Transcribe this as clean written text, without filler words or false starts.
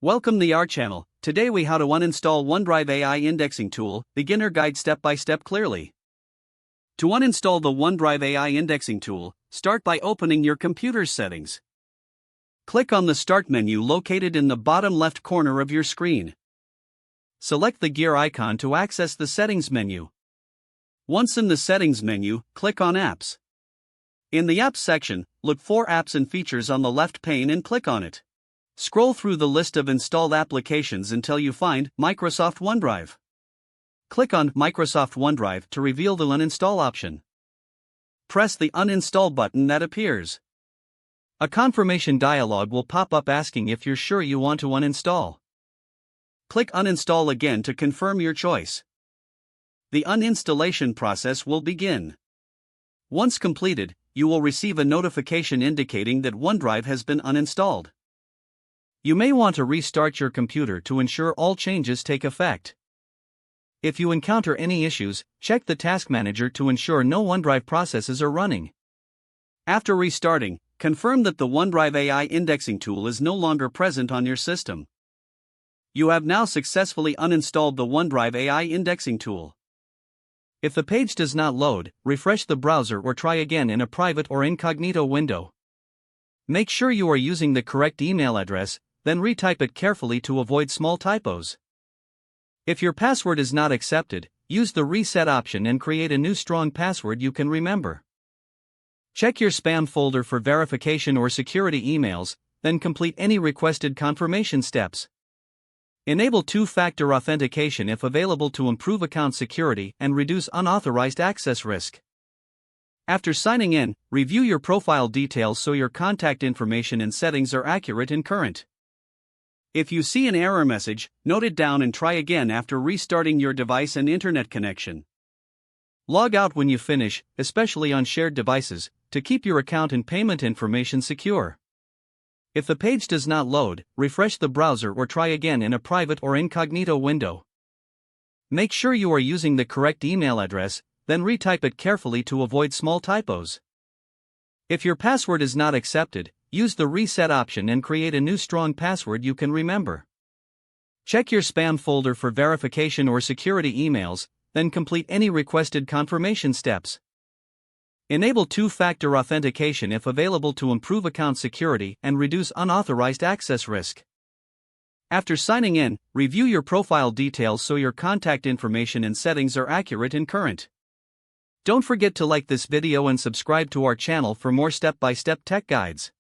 Welcome to our channel. Today we how to uninstall OneDrive AI indexing tool, beginner guide step by step clearly. To uninstall the OneDrive AI indexing tool, start by opening your computer's settings. Click on the Start menu located in the bottom left corner of your screen. Select the gear icon to access the settings menu. Once in the settings menu, click on Apps. In the Apps section, look for Apps and Features on the left pane and click on it. Scroll through the list of installed applications until you find Microsoft OneDrive. Click on Microsoft OneDrive to reveal the uninstall option. Press the Uninstall button that appears. A confirmation dialog will pop up asking if you're sure you want to uninstall. Click Uninstall again to confirm your choice. The uninstallation process will begin. Once completed, you will receive a notification indicating that OneDrive has been uninstalled. You may want to restart your computer to ensure all changes take effect. If you encounter any issues, check the Task Manager to ensure no OneDrive processes are running. After restarting, confirm that the OneDrive AI indexing tool is no longer present on your system. You have now successfully uninstalled the OneDrive AI indexing tool. If the page does not load, refresh the browser or try again in a private or incognito window. Make sure you are using the correct email address, then retype it carefully to avoid small typos. If your password is not accepted, use the reset option and create a new strong password you can remember. Check your spam folder for verification or security emails, then complete any requested confirmation steps. Enable two-factor authentication if available to improve account security and reduce unauthorized access risk. After signing in, review your profile details so your contact information and settings are accurate and current. If you see an error message, note it down and try again after restarting your device and internet connection. Log out when you finish, especially on shared devices, to keep your account and payment information secure. If the page does not load, refresh the browser or try again in a private or incognito window. Make sure you are using the correct email address, then retype it carefully to avoid small typos. If your password is not accepted, use the reset option and create a new strong password you can remember. Check your spam folder for verification or security emails, then complete any requested confirmation steps. Enable two-factor authentication if available to improve account security and reduce unauthorized access risk. After signing in, review your profile details so your contact information and settings are accurate and current. Don't forget to like this video and subscribe to our channel for more step-by-step tech guides.